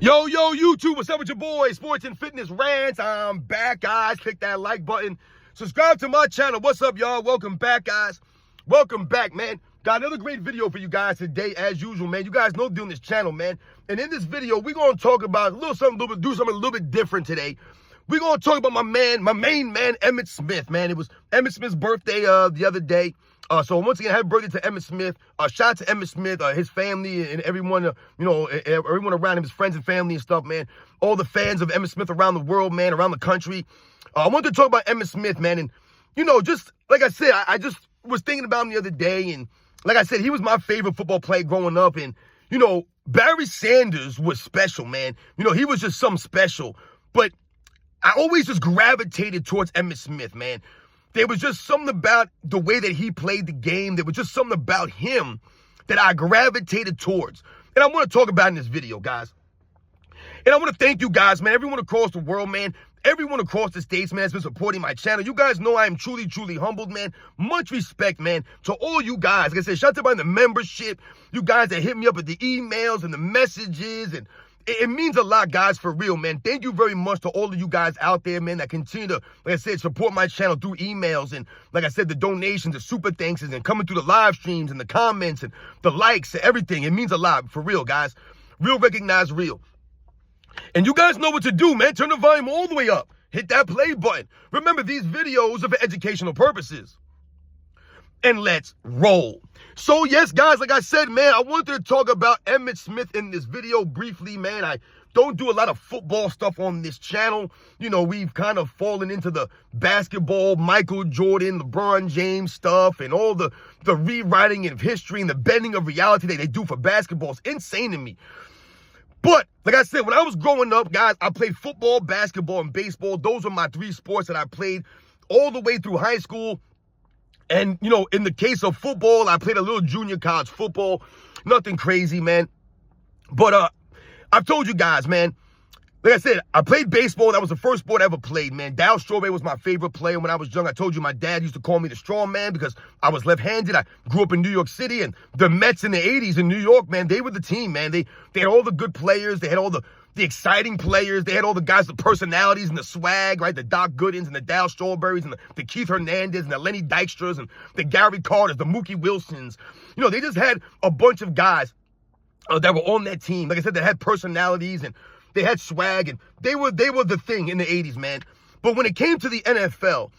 Yo, YouTube, what's up with your boy? Sports and Fitness Rants. I'm back, guys. Click that like button. Subscribe to my channel. What's up, y'all? Welcome back, guys. Welcome back, man. Got another great video for you guys today, as usual, man. You guys know doing this channel, man. And in this video, we're going to talk about do something a little bit different today. We're going to talk about my main man, Emmitt Smith, man. It was Emmitt Smith's birthday the other day. So once again, happy birthday to Emmitt Smith. Shout out to Emmitt Smith, his family, and everyone, everyone around him, his friends and family and stuff, man. All the fans of Emmitt Smith around the world, man, around the country. I wanted to talk about Emmitt Smith, man. And, just like I said, I just was thinking about him the other day. And like I said, he was my favorite football player growing up. And, Barry Sanders was special, man. He was just something special. But I always just gravitated towards Emmitt Smith, man. There was just something about the way that he played the game. There was just something about him that I gravitated towards. And I want to talk about in this video, guys. And I want to thank you guys, man. Everyone across the world, man. Everyone across the states, man, has been supporting my channel. You guys know I am truly, truly humbled, man. Much respect, man, to all you guys. Like I said, shout out to the membership. You guys that hit me up with the emails and the messages, and it means a lot, guys, for real, man. Thank you very much to all of you guys out there, man, that continue to, like I said, support my channel through emails and, like I said, the donations, the super thanks, and coming through the live streams and the comments and the likes and everything. It means a lot, for real, guys. Real recognize real. And you guys know what to do, man. Turn the volume all the way up. Hit that play button. Remember, these videos are for educational purposes. And let's roll. So, yes, guys, like I said, man, I wanted to talk about Emmitt Smith in this video briefly, man. I don't do a lot of football stuff on this channel. We've kind of fallen into the basketball, Michael Jordan, LeBron James stuff, and all the rewriting of history and the bending of reality that they do for basketball. It's insane to me. But, like I said, when I was growing up, guys, I played football, basketball, and baseball. Those are my three sports that I played all the way through high school. And, in the case of football, I played a little junior college football. Nothing crazy, man. But I've told you guys, man, like I said, I played baseball. That was the first sport I ever played, man. Dow Strawberry was my favorite player when I was young. I told you my dad used to call me the straw man because I was left-handed. I grew up in New York City, and the Mets in the 80s in New York, man, they were the team, man. They had all the good players. They had all the exciting players. They had all the guys, the personalities and the swag, right? The Doc Goodins and the Dow Strawberries and the Keith Hernandez and the Lenny Dykstras and the Gary Carters, the Mookie Wilsons. They just had a bunch of guys that were on that team. Like I said, they had personalities and they had swag, and they were the thing in the 80s, man. But when it came to the NFL,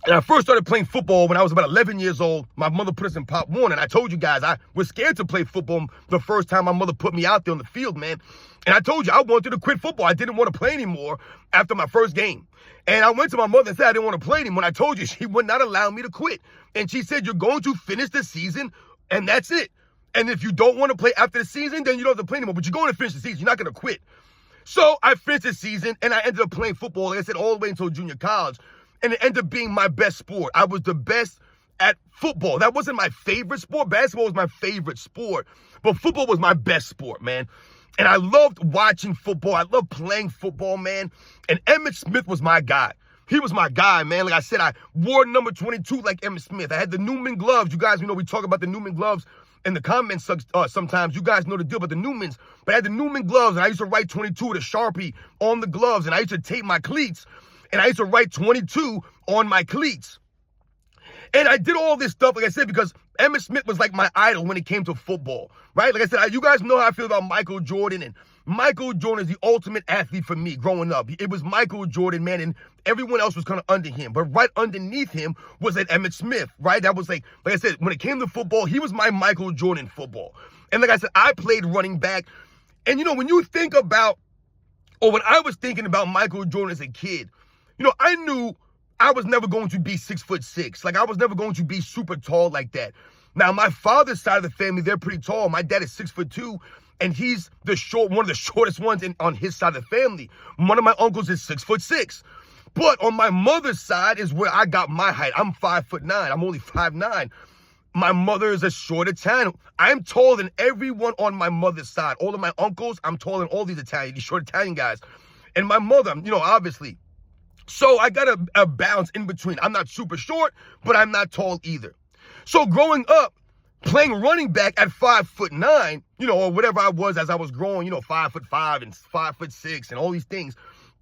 and I first started playing football when I was about 11 years old, my mother put us in Pop Warner, and I told you guys, I was scared to play football the first time my mother put me out there on the field, man. And I told you, I wanted to quit football. I didn't want to play anymore after my first game. And I went to my mother and said I didn't want to play anymore. And I told you, she would not allow me to quit. And she said, you're going to finish the season, and that's it. And if you don't want to play after the season, then you don't have to play anymore. But you're going to finish the season. You're not going to quit. So I finished the season, and I ended up playing football, like I said, all the way until junior college. And it ended up being my best sport. I was the best at football. That wasn't my favorite sport. Basketball was my favorite sport. But football was my best sport, man. And I loved watching football. I loved playing football, man. And Emmitt Smith was my guy. He was my guy, man. Like I said, I wore number 22 like Emmitt Smith. I had the Newman gloves. You guys, we talk about the Newman gloves in the comments sometimes. You guys know the deal about the Newmans. But I had the Newman gloves, and I used to write 22 with a Sharpie on the gloves. And I used to tape my cleats, and I used to write 22 on my cleats. And I did all this stuff, like I said, because Emmitt Smith was like my idol when it came to football, right? Like I said, you guys know how I feel about Michael Jordan, and Michael Jordan is the ultimate athlete for me growing up. It was Michael Jordan, man, and everyone else was kind of under him. But right underneath him was that Emmitt Smith, right? That was like I said, when it came to football, he was my Michael Jordan football. And like I said, I played running back. And, when you think about, or when I was thinking about Michael Jordan as a kid, I knew I was never going to be 6'6". Like, I was never going to be super tall like that. Now, my father's side of the family, they're pretty tall. My dad is 6'2", and he's one of the shortest ones on his side of the family. One of my uncles is 6'6". But on my mother's side is where I got my height. I'm 5'9". I'm only 5'9". My mother is a short Italian. I'm taller than everyone on my mother's side. All of my uncles, I'm taller than all these short Italian guys. And my mother, obviously. So I got a balance in between. I'm not super short, but I'm not tall either. So growing up, playing running back at 5'9", or whatever I was as I was growing, 5'5" and 5'6" and all these things,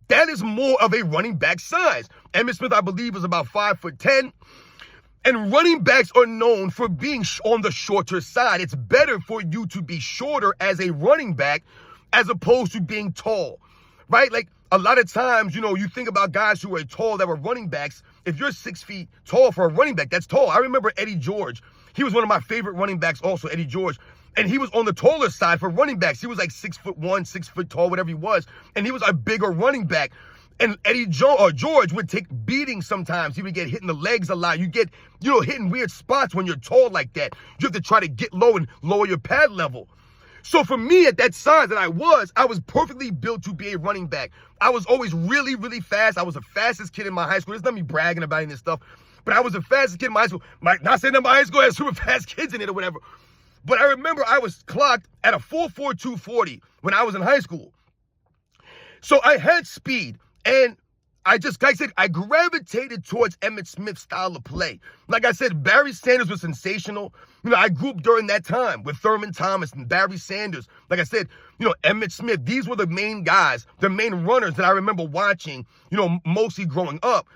that is more of a running back size. Emmitt Smith, I believe, was about 5'10". And running backs are known for being on the shorter side. It's better for you to be shorter as a running back as opposed to being tall, right? Like a lot of times, you think about guys who are tall that were running backs. If you're 6 feet tall for a running back, that's tall. I remember Eddie George. He was one of my favorite running backs also, Eddie George. And he was on the taller side for running backs. He was like 6'1", 6 foot tall, whatever he was. And he was a bigger running back. And George would take beatings sometimes. He would get hit in the legs a lot. You get, hit in weird spots when you're tall like that. You have to try to get low and lower your pad level. So for me, at that size that I was perfectly built to be a running back. I was always really, really fast. I was the fastest kid in my high school. It's not me bragging about any of this stuff, but I was the fastest kid in my high school. Not saying that my high school had super fast kids in it or whatever, but I remember I was clocked at a 4.42 40 when I was in high school. So I had speed. And I gravitated towards Emmitt Smith's style of play. Like I said, Barry Sanders was sensational. I grew up during that time with Thurman Thomas and Barry Sanders. Like I said, Emmitt Smith, these were the main guys, the main runners that I remember watching, mostly growing up.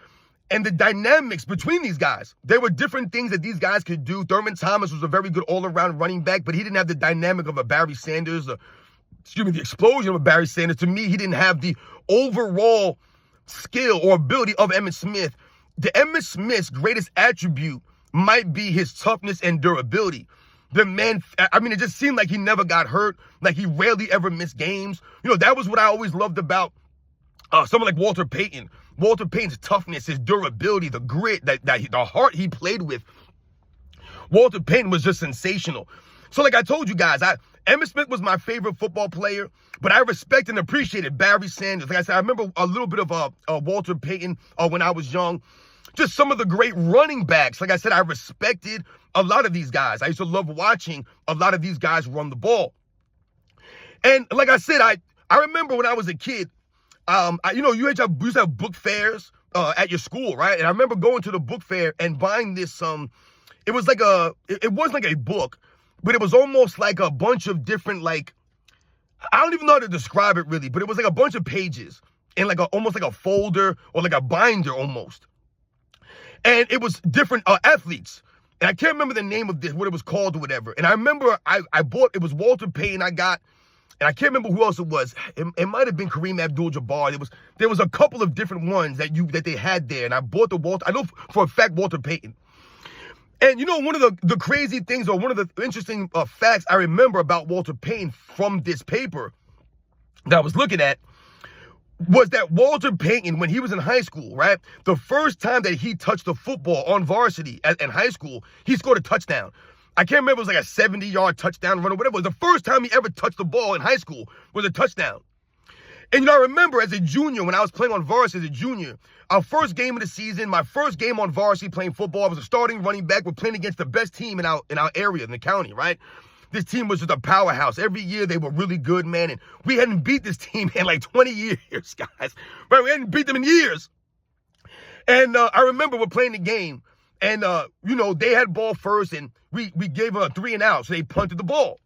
And the dynamics between these guys, there were different things that these guys could do. Thurman Thomas was a very good all-around running back, but he didn't have the dynamic of a Barry Sanders, the explosion of a Barry Sanders. To me, he didn't have the overall skill or ability of Emmitt Smith. The Emmitt Smith's greatest attribute might be his toughness and durability. The man, it just seemed like he never got hurt, like he rarely ever missed games. That was what I always loved about someone like Walter Payton. Walter Payton's toughness, his durability, the grit, the heart he played with. Walter Payton was just sensational. So like I told you guys, Emmitt Smith was my favorite football player, but I respect and appreciated Barry Sanders. Like I said, I remember a little bit of Walter Payton when I was young. Just some of the great running backs. Like I said, I respected a lot of these guys. I used to love watching a lot of these guys run the ball. And like I said, I remember when I was a kid, you used to have book fairs at your school, right? And I remember going to the book fair and buying this, it was like it wasn't like a book, but it was almost like a bunch of different, like, I don't even know how to describe it really, but it was like a bunch of pages in like almost like a folder or like a binder almost. And it was different athletes. And I can't remember the name of this, what it was called or whatever. And I remember I bought, it was Walter Payton I got, and I can't remember who else it was. It might have been Kareem Abdul-Jabbar. There was a couple of different ones that they had there. And I bought I know for a fact Walter Payton. And one of the crazy things, or one of the interesting facts I remember about Walter Payton from this paper that I was looking at was that Walter Payton, when he was in high school, right, the first time that he touched the football on varsity in high school, he scored a touchdown. I can't remember, it was like a 70-yard touchdown run or whatever. It was the first time he ever touched the ball in high school was a touchdown. And I remember as a junior, when I was playing on varsity as a junior, our first game of the season, my first game on varsity playing football, I was a starting running back. We're playing against the best team in our area, in the county, right? This team was just a powerhouse. Every year they were really good, man. And we hadn't beat this team in like 20 years, guys. Right? We hadn't beat them in years. And I remember we're playing the game. And, they had ball first, and we gave a 3 and out. So they punted the ball.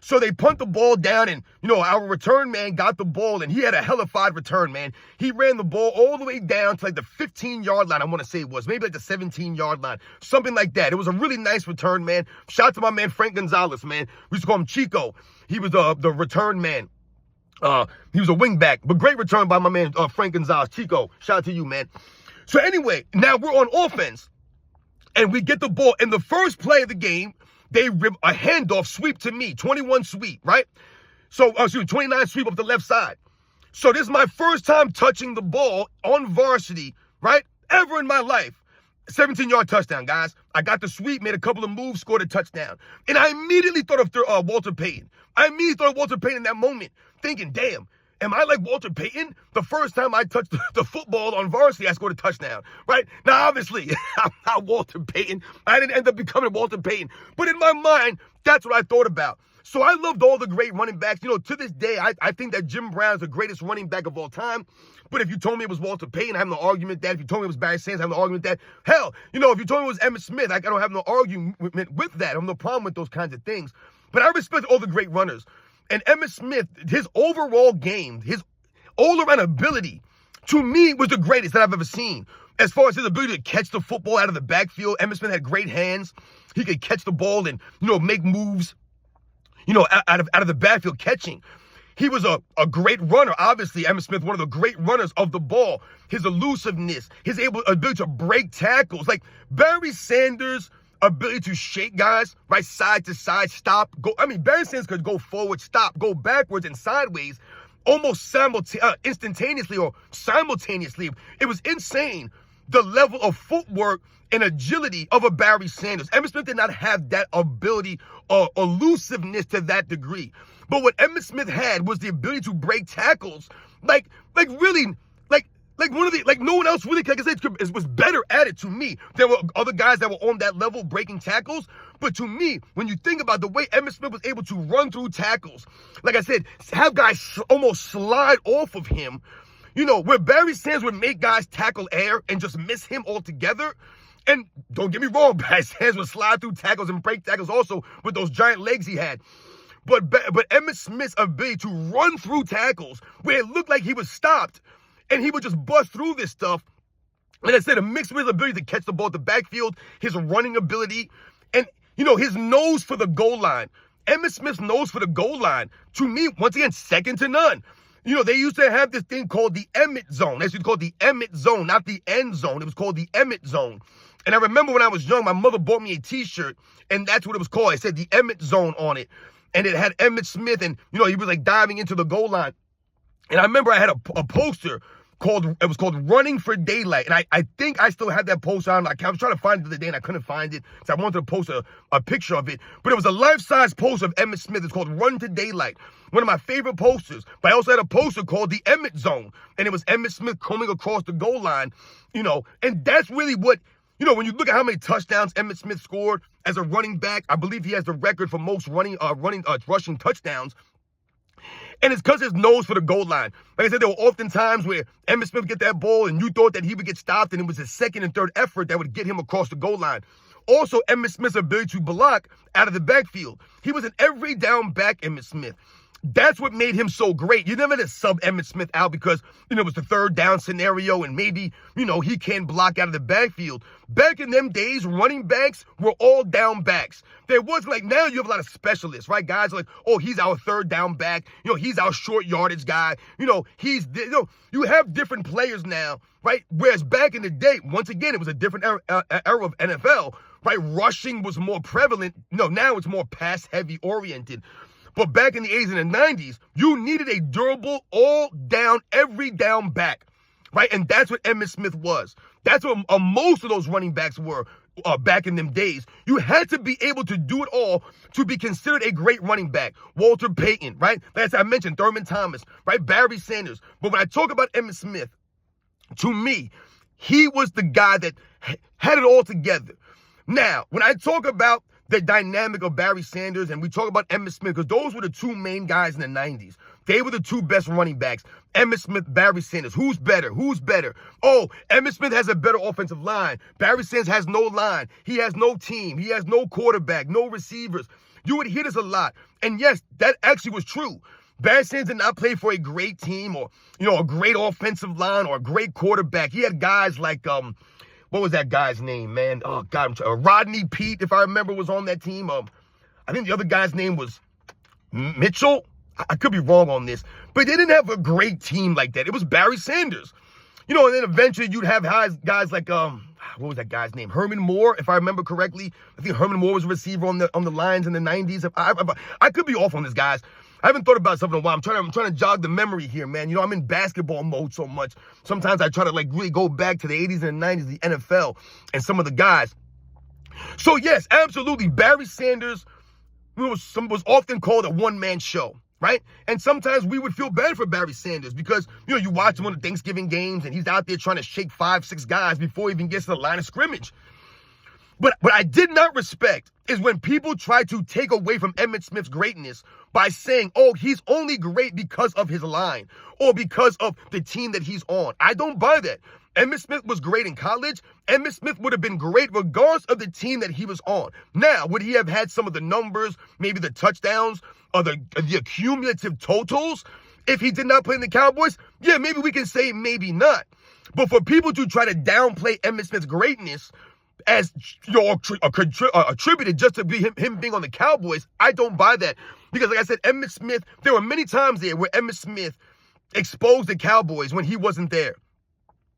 So they punt the ball down, and, our return man got the ball, and he had a hellified return, man. He ran the ball all the way down to like the 15-yard line, I want to say it was. Maybe like the 17-yard line. Something like that. It was a really nice return, man. Shout out to my man, Frank Gonzalez, man. We used to call him Chico. He was the return man. He was a wingback, but great return by my man, Frank Gonzalez. Chico, shout out to you, man. So anyway, now we're on offense, and we get the ball. In the first play of the game, they rip a handoff sweep to me, 21 sweep, right? So, 29 sweep up the left side. So this is my first time touching the ball on varsity, right? Ever in my life. 17-yard touchdown, guys. I got the sweep, made a couple of moves, scored a touchdown. And I immediately thought of Walter Payton. I immediately thought of Walter Payton in that moment, thinking, damn, am I like Walter Payton? The first time I touched the football on varsity, I scored a touchdown, right? Now, obviously, I'm not Walter Payton. I didn't end up becoming Walter Payton. But in my mind, that's what I thought about. So I loved all the great running backs. You know, to this day, I think that Jim Brown's the greatest running back of all time. But if you told me it was Walter Payton, I have no argument with that. If you told me it was Barry Sanders, I have no argument with that. Hell, you know, if you told me it was Emmitt Smith, I don't have no argument with that. I have no problem with those kinds of things. But I respect all the great runners. And Emmitt Smith, his overall game, his all-around ability, to me, was the greatest that I've ever seen. As far as his ability to catch the football out of the backfield, Emmitt Smith had great hands. He could catch the ball and, you know, make moves, you know, out of the backfield catching. He was a great runner. Obviously, Emmitt Smith, one of the great runners of the ball. His elusiveness, his ability to break tackles. Like Barry Sanders' ability to shake guys, right, side to side, stop, go. I mean, Barry Sanders could go forward, stop, go backwards and sideways, almost instantaneously or simultaneously. It was insane, the level of footwork and agility of a Barry Sanders. Emmitt Smith did not have that ability or elusiveness to that degree. But what Emmitt Smith had was the ability to break tackles, like really, like one of the, like no one else really, like I said, was better at it to me. There were other guys that were on that level breaking tackles, but to me, when you think about the way Emmitt Smith was able to run through tackles, like I said, have guys almost slide off of him, you know, where Barry Sanders would make guys tackle air and just miss him altogether. And don't get me wrong, Barry Sanders would slide through tackles and break tackles also with those giant legs he had. But Emmitt Smith's ability to run through tackles where it looked like he was stopped and he would just bust through this stuff. Like I said, a mix with his ability to catch the ball at the backfield, his running ability, and, you know, his nose for the goal line. Emmitt Smith's nose for the goal line, to me, once again, second to none. You know, they used to have this thing called the Emmitt zone. They used to call it the Emmitt zone, not the end zone. It was called the Emmitt zone. And I remember when I was young, my mother bought me a T-shirt, and that's what it was called. It said the Emmitt zone on it. And it had Emmitt Smith, and, you know, he was like diving into the goal line. And I remember I had a poster it was called Running for Daylight. And I think I still have that poster on. I was trying to find it the other day and I couldn't find it. So I wanted to post a picture of it. But it was a life-size poster of Emmitt Smith. It's called Run to Daylight. One of my favorite posters. But I also had a poster called the Emmitt Zone. And it was Emmitt Smith coming across the goal line, you know. And that's really what, you know, when you look at how many touchdowns Emmitt Smith scored as a running back, I believe he has the record for most rushing touchdowns. And it's because his nose for the goal line. Like I said, there were often times where Emmitt Smith would get that ball and you thought that he would get stopped and it was his second and third effort that would get him across the goal line. Also, Emmitt Smith's ability to block out of the backfield. He was an every down back, Emmitt Smith. That's what made him so great. You never had to sub Emmitt Smith out because, you know, it was the third down scenario and maybe, you know, he can't block out of the backfield. Back in them days, running backs were all down backs. There wasn't like, now you have a lot of specialists, right? Guys are like, oh, he's our third down back. You know, he's our short yardage guy. You know, you have different players now, right? Whereas back in the day, once again, it was a different era of NFL, right? Rushing was more prevalent. No, now it's more pass heavy oriented. But back in the 80s and the 90s, you needed a durable, all-down, every-down back, right? And that's what Emmitt Smith was. That's what most of those running backs were back in them days. You had to be able to do it all to be considered a great running back. Walter Payton, right? As I mentioned, Thurman Thomas, right? Barry Sanders. But when I talk about Emmitt Smith, to me, he was the guy that had it all together. Now, when I talk about the dynamic of Barry Sanders, and we talk about Emmitt Smith, because those were the two main guys in the 90s. They were the two best running backs. Emmitt Smith, Barry Sanders. Who's better? Who's better? Oh, Emmitt Smith has a better offensive line. Barry Sanders has no line. He has no team. He has no quarterback, no receivers. You would hear this a lot. And yes, that actually was true. Barry Sanders did not play for a great team or, you know, a great offensive line or a great quarterback. He had guys like, what was that guy's name, man? Oh, God, Rodney Peete, if I remember, was on that team. I think the other guy's name was Mitchell. I could be wrong on this. But they didn't have a great team like that. It was Barry Sanders. You know, and then eventually you'd have guys like, what was that guy's name? Herman Moore, if I remember correctly. I think Herman Moore was a receiver on the Lions in the 90s. I could be off on this, guys. I haven't thought about something in a while. I'm trying to jog the memory here, man. You know, I'm in basketball mode so much. Sometimes I try to like really go back to the 80s and the 90s, the NFL, and some of the guys. So yes, absolutely, Barry Sanders was often called a one-man show, right? And sometimes we would feel bad for Barry Sanders because, you know, you watch him on the Thanksgiving games and he's out there trying to shake 5-6 guys before he even gets to the line of scrimmage. But what I did not respect is when people try to take away from Emmitt Smith's greatness by saying, oh, he's only great because of his line or because of the team that he's on. I don't buy that. Emmitt Smith was great in college. Emmitt Smith would have been great regardless of the team that he was on. Now, would he have had some of the numbers, maybe the touchdowns or the accumulative totals if he did not play in the Cowboys? Yeah, maybe we can say maybe not. But for people to try to downplay Emmitt Smith's greatness as attributed just to be him being on the Cowboys, I don't buy that. Because like I said, Emmitt Smith, there were many times there where Emmitt Smith exposed the Cowboys when he wasn't there.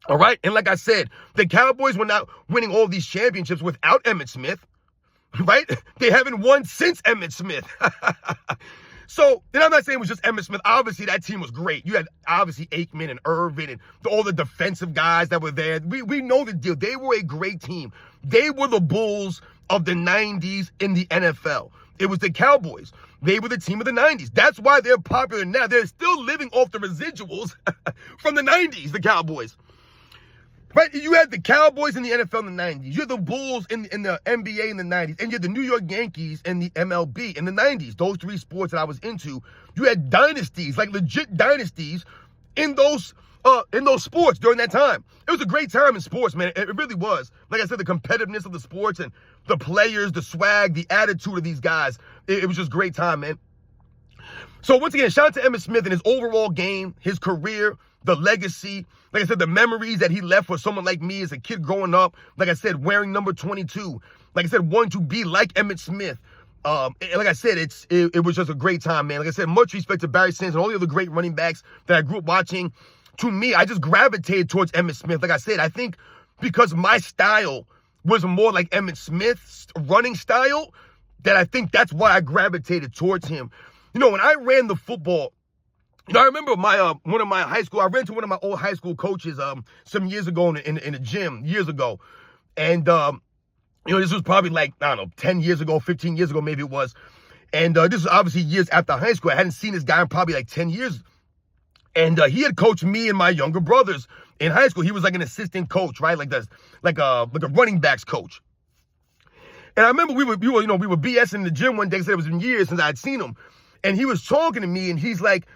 All right? And like I said, the Cowboys were not winning all these championships without Emmitt Smith. Right? They haven't won since Emmitt Smith. So, and I'm not saying it was just Emmitt Smith. Obviously, that team was great. You had, obviously, Aikman and Irvin and all the defensive guys that were there. We know the deal. They were a great team. They were the Bulls of the 90s in the NFL. It was the Cowboys. They were the team of the 90s. That's why they're popular now. They're still living off the residuals from the 90s, the Cowboys. Right? You had the Cowboys in the NFL in the 90s. You had the Bulls in the NBA in the 90s. And you had the New York Yankees in the MLB in the 90s. Those three sports that I was into. You had dynasties, like legit dynasties in those sports during that time. It was a great time in sports, man. It really was. Like I said, the competitiveness of the sports and the players, the swag, the attitude of these guys. It was just a great time, man. So once again, shout out to Emmitt Smith and his overall game, his career, the legacy. Like I said, the memories that he left for someone like me as a kid growing up. Like I said, wearing number 22. Like I said, wanting to be like Emmitt Smith. Like I said, it was just a great time, man. Like I said, much respect to Barry Sanders and all the other great running backs that I grew up watching. To me, I just gravitated towards Emmitt Smith. Like I said, I think because my style was more like Emmitt Smith's running style, that I think that's why I gravitated towards him. You know, when I ran the football, you know, I remember one of my high school, I ran to one of my old high school coaches some years ago in a gym, years ago. And, you know, this was probably like, I don't know, 10 years ago, 15 years ago, maybe it was. And this was obviously years after high school. I hadn't seen this guy in probably like 10 years. And he had coached me and my younger brothers in high school. He was like an assistant coach, right? Like a running backs coach. And I remember we were BSing in the gym one day. Said it was been years since I had seen him. And he was talking to me and he's like,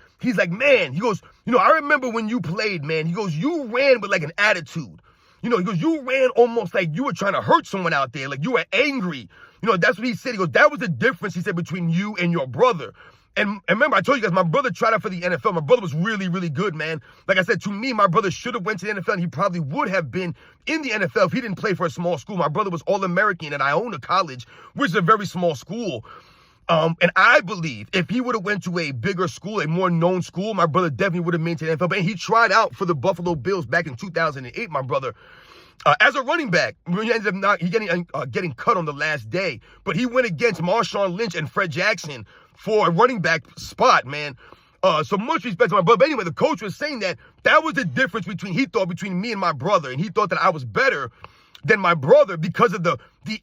man, he goes, you know, I remember when you played, man. He goes, you ran with like an attitude. You know, he goes, you ran almost like you were trying to hurt someone out there. Like you were angry. You know, that's what he said. He goes, that was the difference, he said, between you and your brother. And remember, I told you guys, my brother tried out for the NFL. My brother was really, really good, man. Like I said, to me, my brother should have went to the NFL, and he probably would have been in the NFL if he didn't play for a small school. My brother was All-American at Iona College, which is a very small school. And I believe if he would have went to a bigger school, a more known school, my brother definitely would have made it to the NFL. But he tried out for the Buffalo Bills back in 2008, my brother. As a running back, he ended up getting cut on the last day. But he went against Marshawn Lynch and Fred Jackson for a running back spot, man. So much respect to my brother. But anyway, the coach was saying that was the difference between me and my brother. And he thought that I was better than my brother because of the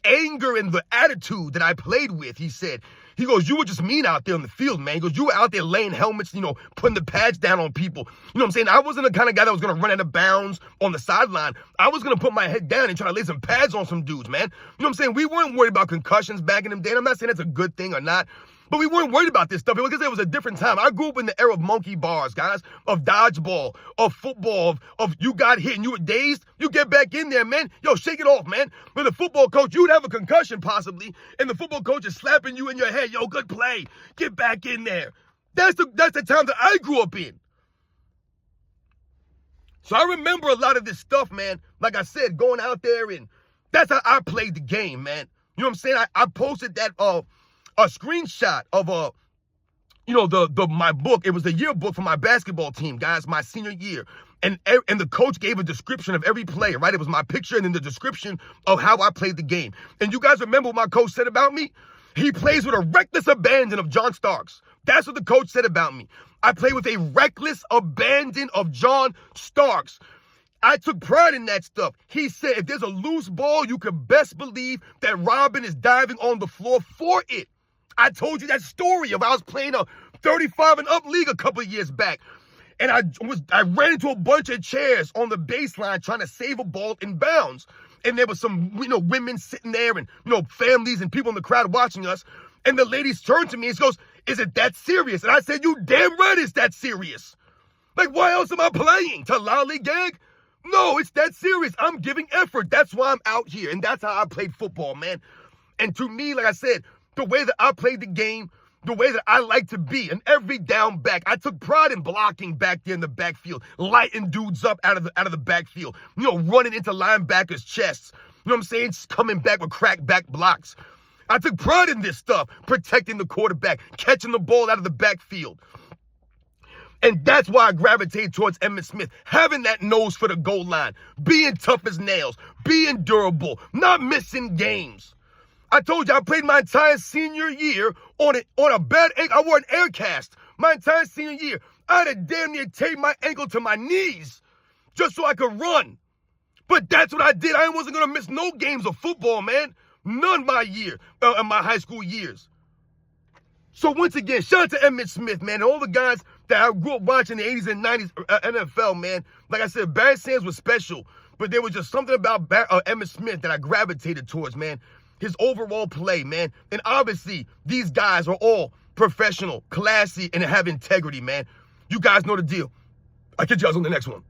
anger and the attitude that I played with, he said. He goes, you were just mean out there on the field, man. He goes, you were out there laying helmets, you know, putting the pads down on people. You know what I'm saying? I wasn't the kind of guy that was going to run out of bounds on the sideline. I was going to put my head down and try to lay some pads on some dudes, man. You know what I'm saying? We weren't worried about concussions back in them days. I'm not saying that's a good thing or not. But we weren't worried about this stuff. Because it was a different time. I grew up in the era of monkey bars, guys, of dodgeball, of football, of you got hit and you were dazed. You get back in there, man. Yo, shake it off, man. With a football coach, you'd have a concussion possibly, and the football coach is slapping you in your head. Yo, good play. Get back in there. That's the time that I grew up in. So I remember a lot of this stuff, man. Like I said, going out there, and that's how I played the game, man. You know what I'm saying? I posted that a screenshot of my book. It was the yearbook for my basketball team, guys, my senior year. And the coach gave a description of every player, right? It was my picture and then the description of how I played the game. And you guys remember what my coach said about me? He plays with a reckless abandon of John Starks. That's what the coach said about me. I play with a reckless abandon of John Starks. I took pride in that stuff. He said, if there's a loose ball, you can best believe that Robin is diving on the floor for it. I told you that story of I was playing a 35 and up league a couple of years back. And I ran into a bunch of chairs on the baseline trying to save a ball in bounds. and there was some, women sitting there and, families and people in the crowd watching us. And the ladies turned to me and she goes, "Is it that serious?" And I said, "You damn right it's that serious. Like, why else am I playing? To lollygag? No, it's that serious. I'm giving effort. That's why I'm out here." And that's how I played football, man. And to me, like I said, the way that I played the game, the way that I like to be, an every down back. I took pride in blocking back there in the backfield, lighting dudes up out of the backfield, running into linebackers' chests. You know what I'm saying? Coming back with crack back blocks. I took pride in this stuff, protecting the quarterback, catching the ball out of the backfield. And that's why I gravitated towards Emmitt Smith, having that nose for the goal line, being tough as nails, being durable, not missing games. I told you I played my entire senior year on a bad ankle. I wore an air cast my entire senior year. I had to damn near tape my ankle to my knees just so I could run. But that's what I did. I wasn't going to miss no games of football, man. None my year, in my high school years. So once again, shout out to Emmitt Smith, man, and all the guys that I grew up watching in the 80s and 90s NFL, man. Like I said, Barry Sanders was special, but there was just something about Emmitt Smith that I gravitated towards, man. His overall play, man. And obviously, these guys are all professional, classy, and have integrity, man. You guys know the deal. I'll catch you guys on the next one.